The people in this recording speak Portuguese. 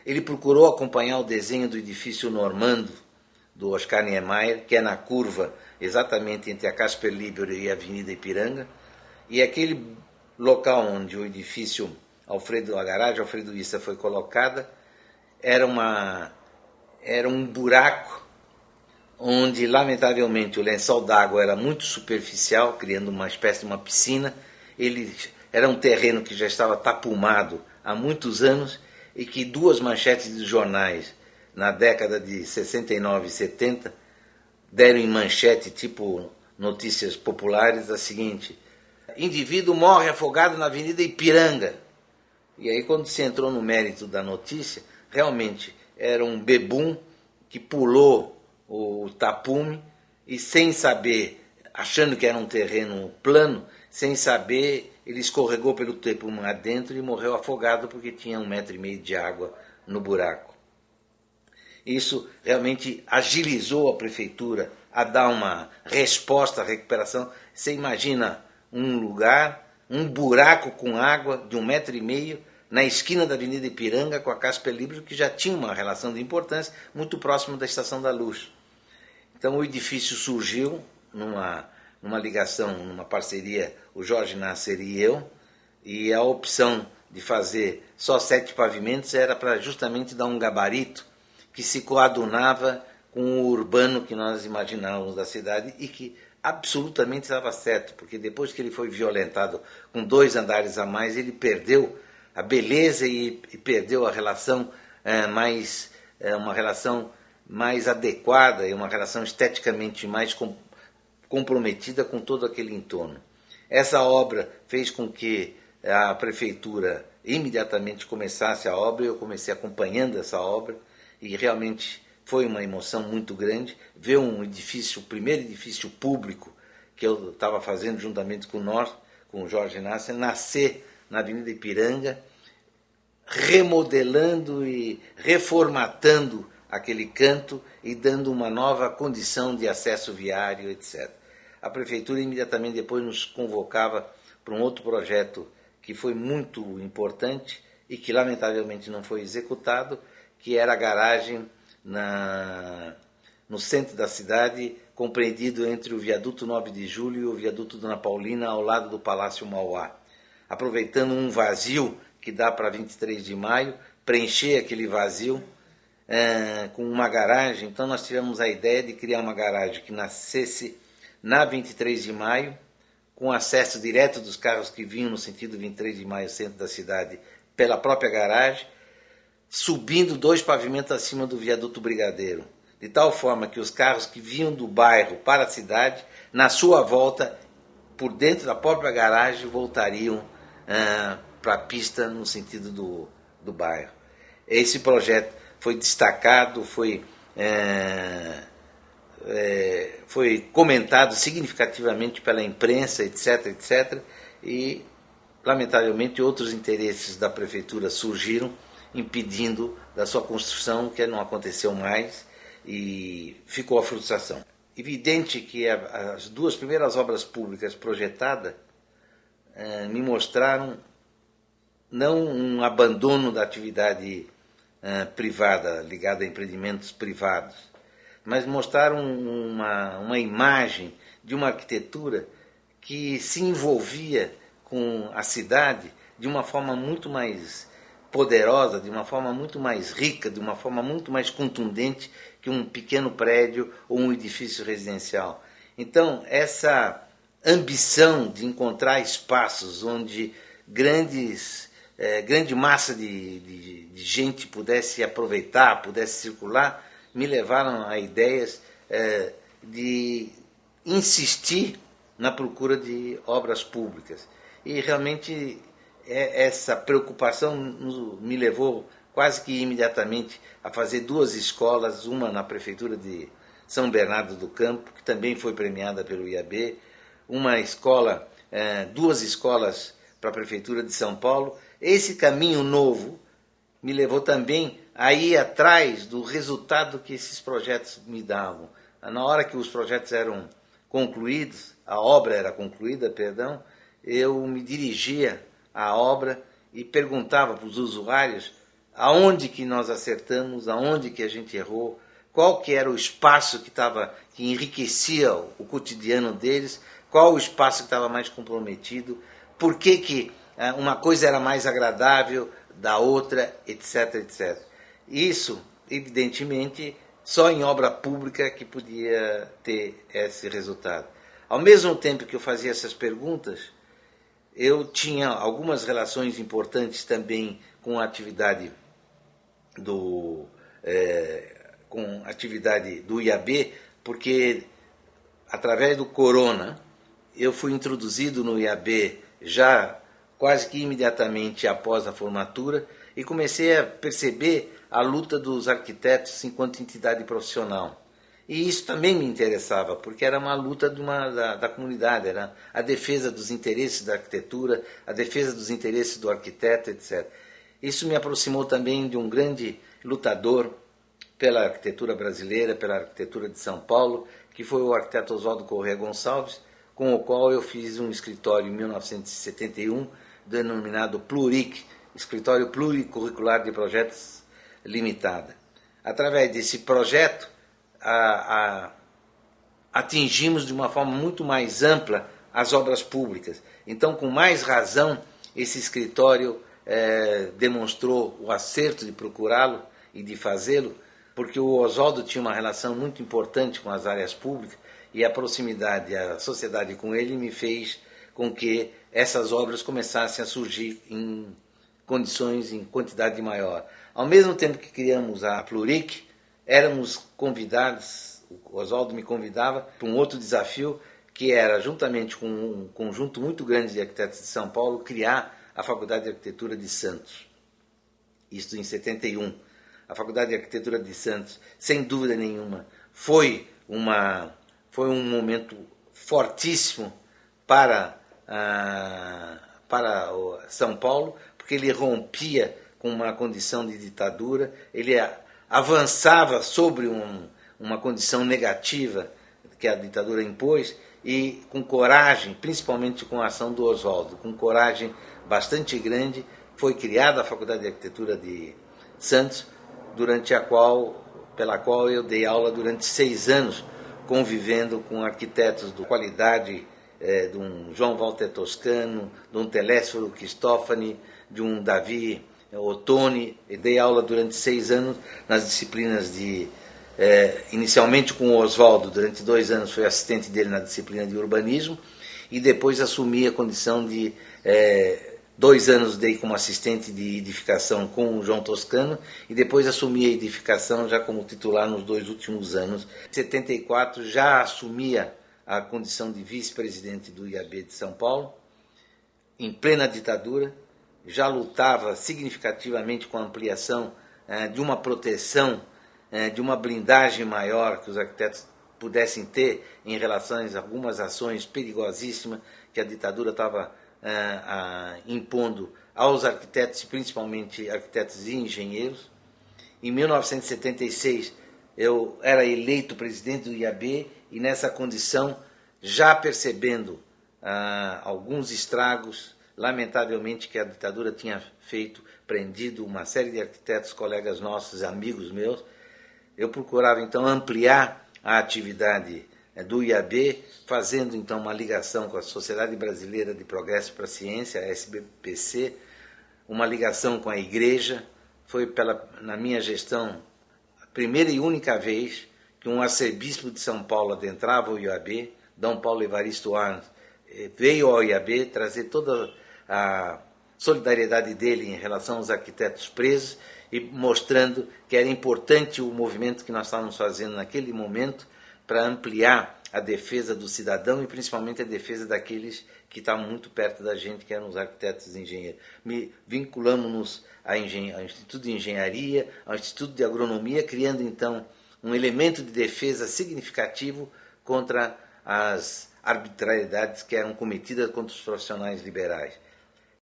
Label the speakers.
Speaker 1: Ele procurou acompanhar o desenho do edifício normando do Oscar Niemeyer, que é na curva exatamente entre a Casper Libero e a Avenida Ipiranga, e aquele local onde o edifício a garagem Alfredo Issa foi colocada, era um buraco onde, lamentavelmente, o lençol d'água era muito superficial, criando uma espécie de uma piscina. Ele era um terreno que já estava tapumado há muitos anos e que duas manchetes de jornais, na década de 69 e 70, deram em manchete, tipo notícias populares, a seguinte: indivíduo morre afogado na Avenida Ipiranga. E aí, quando se entrou no mérito da notícia, realmente era um bebum que pulou o tapume e, sem saber, achando que era um terreno plano, sem saber, ele escorregou pelo tapume adentro e morreu afogado porque tinha 1,5 metro de água no buraco. Isso realmente agilizou a prefeitura a dar uma resposta à recuperação. Você imagina um lugar, um buraco com água de 1,5 metro na esquina da Avenida Ipiranga com a Casper Libero, que já tinha uma relação de importância muito próximo da Estação da Luz. Então o edifício surgiu numa ligação, numa parceria, o Jorge Nasser e eu, e a opção de fazer só 7 pavimentos era para justamente dar um gabarito que se coadunava com o urbano que nós imaginávamos da cidade e que absolutamente estava certo, porque depois que ele foi violentado com 2 andares a mais, ele perdeu a beleza e perdeu a relação uma relação mais adequada e uma relação esteticamente mais comprometida com todo aquele entorno. Essa obra fez com que a prefeitura imediatamente começasse a obra, eu comecei acompanhando essa obra e realmente foi uma emoção muito grande ver um edifício, o primeiro edifício público que eu estava fazendo juntamente com o Jorge Nasser, nascer na Avenida Ipiranga, remodelando e reformatando aquele canto e dando uma nova condição de acesso viário, etc. A prefeitura imediatamente depois nos convocava para um outro projeto que foi muito importante e que lamentavelmente não foi executado, que era a garagem no centro da cidade, compreendido entre o viaduto 9 de Julho e o viaduto Dona Paulina, ao lado do Palácio Mauá. Aproveitando um vazio que dá para 23 de maio, preencher aquele vazio com uma garagem. Então nós tivemos a ideia de criar uma garagem que nascesse na 23 de maio, com acesso direto dos carros que vinham no sentido 23 de maio, centro da cidade, pela própria garagem, subindo 2 pavimentos acima do viaduto Brigadeiro, de tal forma que os carros que vinham do bairro para a cidade, na sua volta, por dentro da própria garagem, voltariam para a pista no sentido do bairro. Esse projeto foi destacado, foi comentado significativamente pela imprensa, etc., etc., e, lamentavelmente, outros interesses da prefeitura surgiram, impedindo da sua construção, que não aconteceu mais, e ficou a frustração. Evidente que as 2 primeiras obras públicas projetadas me mostraram não um abandono da atividade privada, ligada a empreendimentos privados, mas mostraram uma imagem de uma arquitetura que se envolvia com a cidade de uma forma muito mais poderosa, de uma forma muito mais rica, de uma forma muito mais contundente que um pequeno prédio ou um edifício residencial. Então, essa ambição de encontrar espaços onde grande massa de gente pudesse aproveitar, pudesse circular, me levaram a ideias de insistir na procura de obras públicas. E realmente essa preocupação me levou quase que imediatamente a fazer 2 escolas, uma na prefeitura de São Bernardo do Campo, que também foi premiada pelo IAB, uma escola, 2 escolas para a prefeitura de São Paulo. Esse caminho novo me levou também a ir atrás do resultado que esses projetos me davam. Na hora que os projetos eram concluídos, a obra era concluída, perdão, eu me dirigia à obra e perguntava para os usuários aonde que nós acertamos, aonde que a gente errou, qual que era o espaço que enriquecia o cotidiano deles, qual o espaço que estava mais comprometido, por que uma coisa era mais agradável da outra, etc, etc. Isso, evidentemente, só em obra pública que podia ter esse resultado. Ao mesmo tempo que eu fazia essas perguntas, eu tinha algumas relações importantes também com a atividade do IAB, porque através do Corona eu fui introduzido no IAB já quase que imediatamente após a formatura e comecei a perceber a luta dos arquitetos enquanto entidade profissional. E isso também me interessava, porque era uma luta da comunidade, era a defesa dos interesses da arquitetura, a defesa dos interesses do arquiteto, etc. Isso me aproximou também de um grande lutador pela arquitetura brasileira, pela arquitetura de São Paulo, que foi o arquiteto Oswaldo Corrêa Gonçalves, com o qual eu fiz um escritório em 1971, denominado Pluric, Escritório Pluricurricular de Projetos Limitada. Através desse projeto, atingimos de uma forma muito mais ampla as obras públicas. Então, com mais razão, esse escritório demonstrou o acerto de procurá-lo e de fazê-lo, porque o Oswaldo tinha uma relação muito importante com as áreas públicas e a proximidade, a sociedade com ele me fez com que essas obras começassem a surgir em condições, em quantidade maior. Ao mesmo tempo que criamos a Pluric, éramos convidados, o Oswaldo me convidava para um outro desafio, que era, juntamente com um conjunto muito grande de arquitetos de São Paulo, criar a Faculdade de Arquitetura de Santos. Isso em 71. A Faculdade de Arquitetura de Santos, sem dúvida nenhuma, foi um momento fortíssimo para São Paulo, porque ele rompia com uma condição de ditadura, ele avançava sobre uma condição negativa que a ditadura impôs e com coragem, principalmente com a ação do Oswaldo, com coragem bastante grande, foi criada a Faculdade de Arquitetura de Santos, pela qual eu dei aula durante 6 anos, convivendo com arquitetos de qualidade, de um João Walter Toscano, de um Telésforo Cristofani, de um Davi Ottoni. E dei aula durante 6 anos nas disciplinas inicialmente com o Oswaldo, durante 2 anos fui assistente dele na disciplina de urbanismo, e depois assumi a condição de 2 anos dei como assistente de edificação com o João Toscano, e depois assumi a edificação já como titular nos 2 últimos anos. Em 74 já assumia a condição de vice-presidente do IAB de São Paulo, em plena ditadura, já lutava significativamente com a ampliação de uma proteção, de uma blindagem maior que os arquitetos pudessem ter em relação a algumas ações perigosíssimas que a ditadura estava impondo aos arquitetos, principalmente arquitetos e engenheiros. Em 1976 eu era eleito presidente do IAB e nessa condição, já percebendo alguns estragos, lamentavelmente, que a ditadura tinha feito, prendido uma série de arquitetos, colegas nossos, amigos meus, eu procurava então ampliar a atividade do IAB, fazendo então uma ligação com a Sociedade Brasileira de Progresso para a Ciência, a SBPC, uma ligação com a igreja. Foi na minha gestão a primeira e única vez que um arcebispo de São Paulo adentrava o IAB, D. Paulo Evaristo Arns, veio ao IAB trazer toda a solidariedade dele em relação aos arquitetos presos e mostrando que era importante o movimento que nós estávamos fazendo naquele momento para ampliar a defesa do cidadão e principalmente a defesa daqueles que estavam muito perto da gente, que eram os arquitetos e engenheiros. Vinculamos-nos ao Instituto de Engenharia, ao Instituto de Agronomia, criando então um elemento de defesa significativo contra as arbitrariedades que eram cometidas contra os profissionais liberais.